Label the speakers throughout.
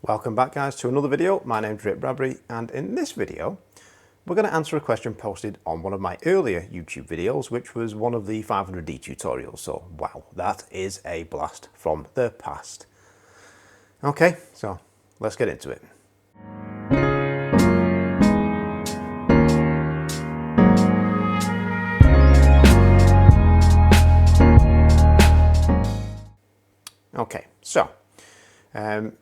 Speaker 1: Welcome back guys to another video. My name's Bradbury, and in this video we're going to answer a question posted on one of my earlier YouTube videos, which was one of the 500D tutorials. So wow, that is a blast from the past. Okay, so let's get into it. Okay, so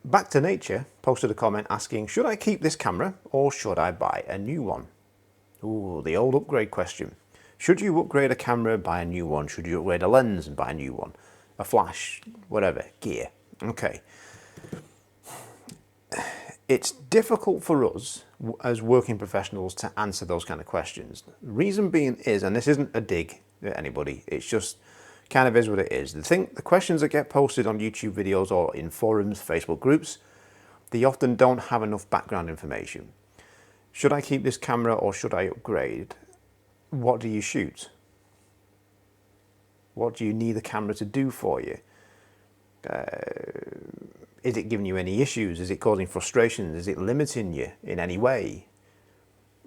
Speaker 1: Back to Nature posted a comment asking, should I keep this camera or should I buy a new one? Ooh, the old upgrade question. Should you upgrade a camera, buy a new one? Should you upgrade a lens and buy a new one? A flash, whatever, gear. Okay. It's difficult for us as working professionals to answer those kind of questions. The reason being is, and this isn't a dig at anybody, it's just kind of is what it is. The questions that get posted on YouTube videos or in forums, Facebook groups, they often don't have enough background information. Should I keep this camera or should I upgrade? What do you shoot? What do you need the camera to do for you? Is it giving you any issues? Is it causing frustrations? Is it limiting you in any way?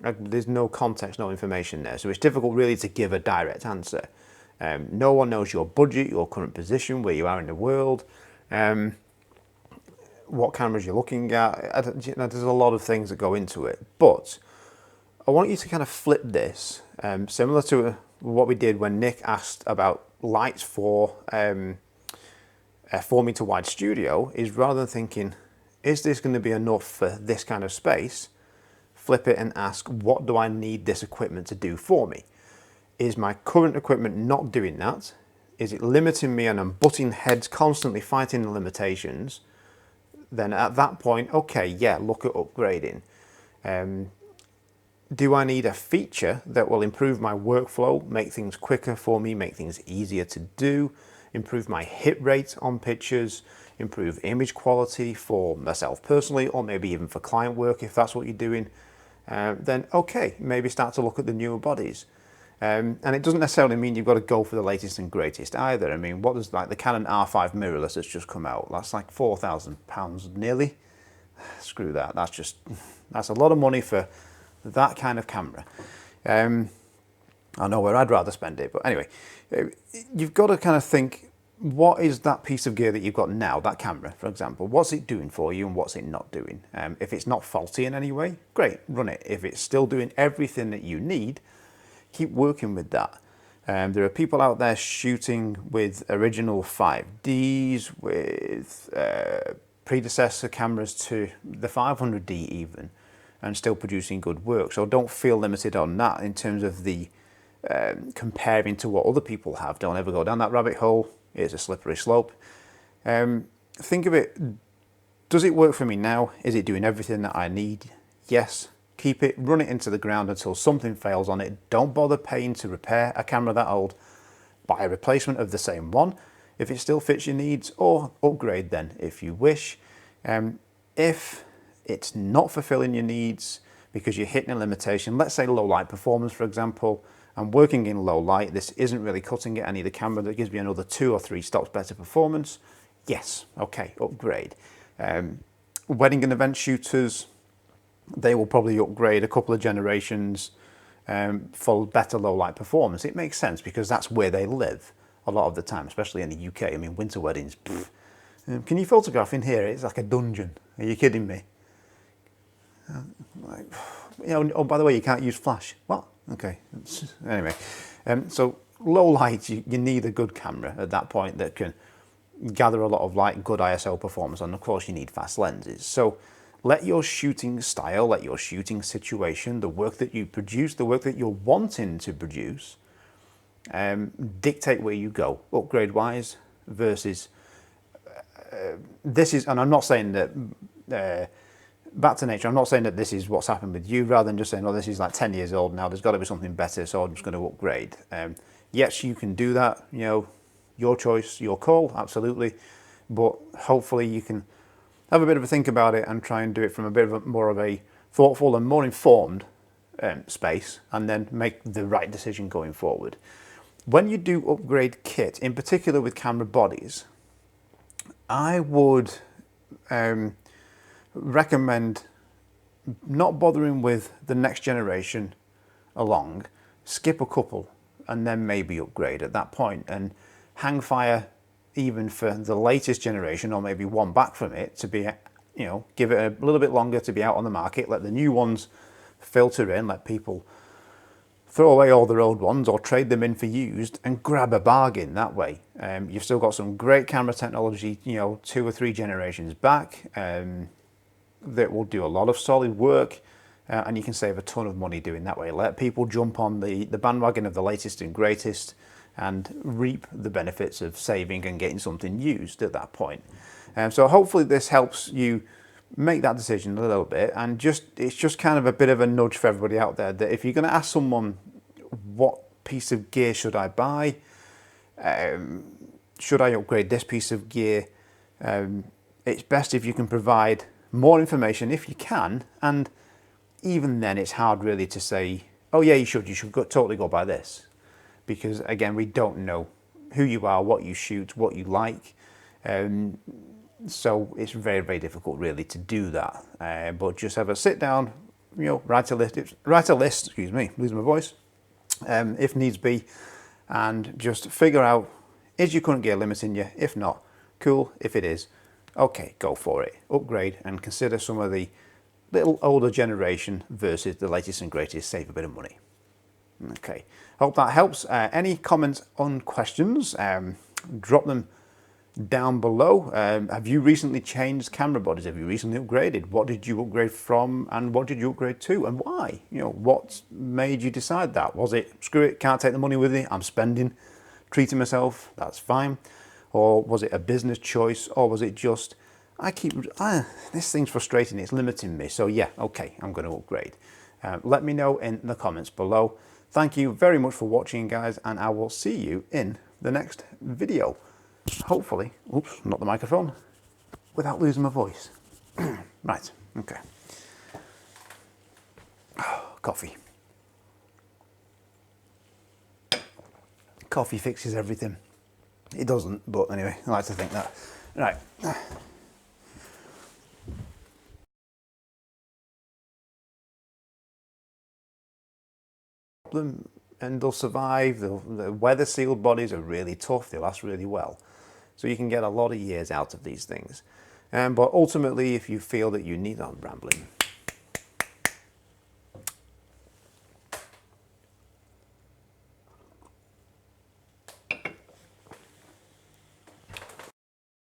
Speaker 1: There's no context, no information there. So it's difficult really to give a direct answer. No one knows your budget, your current position, where you are in the world, what cameras you're looking at. There's a lot of things that go into it. But I want you to kind of flip this, similar to what we did when Nick asked about lights for a 4-meter wide studio, is rather than thinking, is this going to be enough for this kind of space? Flip it and ask, what do I need this equipment to do for me? Is my current equipment not doing that? Is it limiting me and I'm butting heads, constantly fighting the limitations? Then at that point, okay, yeah, look at upgrading. Do I need a feature that will improve my workflow, make things quicker for me, make things easier to do, improve my hit rate on pictures, improve image quality for myself personally, or maybe even for client work if that's what you're doing? Then okay, maybe start to look at the newer bodies. And it doesn't necessarily mean you've got to go for the latest and greatest either. I mean, what does like the Canon R5 mirrorless that's just come out? That's like £4,000 nearly. Screw that. That's a lot of money for that kind of camera. I know where I'd rather spend it, but anyway, you've got to kind of think, what is that piece of gear that you've got now, that camera, for example? What's it doing for you and what's it not doing? If it's not faulty in any way, great, run it. If it's still doing everything that you need, keep working with that. There are people out there shooting with original 5Ds, with predecessor cameras to the 500D even, and still producing good work. So don't feel limited on that in terms of the comparing to what other people have. Don't ever go down that rabbit hole. It's a slippery slope. Think of it, does it work for me now? Is it doing everything that I need? Yes. Keep it, run it into the ground until something fails on it. Don't bother paying to repair a camera that old. Buy a replacement of the same one if it still fits your needs, or upgrade then if you wish. If it's not fulfilling your needs because you're hitting a limitation, let's say low light performance, for example, I'm working in low light, this isn't really cutting it, I need a camera that gives me another 2 or 3 stops better performance. Yes, okay, upgrade. Wedding and event shooters, they will probably upgrade a couple of generations for better low light performance. It makes sense because that's where they live a lot of the time, especially in the UK. I mean, winter weddings, can you photograph in here? It's like a dungeon. Are you kidding me? Oh, by the way, you can't use flash. What? Okay. Anyway, so low light, you need a good camera at that point that can gather a lot of light, good ISO performance, and of course you need fast lenses. So let your shooting style, let your shooting situation, the work that you produce, the work that you're wanting to produce, dictate where you go, upgrade-wise versus this is, and I'm not saying that, back to nature, I'm not saying that this is what's happened with you, rather than just saying, oh, this is like 10 years old now, there's got to be something better, so I'm just going to upgrade. Yes, you can do that, you know, your choice, your call, absolutely, but hopefully you can have a bit of a think about it and try and do it from a bit of more of a thoughtful and more informed space, and then make the right decision going forward. When you do upgrade kit, in particular with camera bodies, I would recommend not bothering with the next generation along, skip a couple and then maybe upgrade at that point, and hang fire even for the latest generation, or maybe one back from it, to be, give it a little bit longer to be out on the market, let the new ones filter in, let people throw away all their old ones or trade them in for used and grab a bargain that way. You've still got some great camera technology, 2 or 3 generations back, that will do a lot of solid work, and you can save a ton of money doing that way. Let people jump on the bandwagon of the latest and greatest and reap the benefits of saving and getting something used at that point. So hopefully this helps you make that decision a little bit, and it's just kind of a bit of a nudge for everybody out there that if you're going to ask someone, what piece of gear should I buy, should I upgrade this piece of gear, it's best if you can provide more information if you can, and even then it's hard really to say, oh yeah, you should totally go buy this, because again, we don't know who you are, what you shoot, what you like, so it's very, very difficult really to do that. But just have a sit down, write a list, excuse me, losing my voice, if needs be, and just figure out, is your current gear limiting you? If not, cool. If it is, okay, go for it. Upgrade and consider some of the little older generation versus the latest and greatest, save a bit of money. Okay, hope that helps. Any comments on questions, drop them down below. Have you recently changed camera bodies? Have you recently upgraded? What did you upgrade from and what did you upgrade to, and why? What made you decide that? Was it, screw it, can't take the money with me, I'm spending, treating myself, that's fine? Or was it a business choice? Or was it just, this thing's frustrating, it's limiting me, so yeah, okay, I'm going to upgrade. Let me know in the comments below. Thank you very much for watching, guys, and I will see you in the next video. Hopefully, oops, not the microphone, without losing my voice. Right, okay. Coffee. Coffee fixes everything. It doesn't, but anyway, I like to think that. Right. Them, and they'll survive. The weather sealed bodies are really tough, they last really well, so you can get a lot of years out of these things. But ultimately, if you feel that you need, I'm rambling.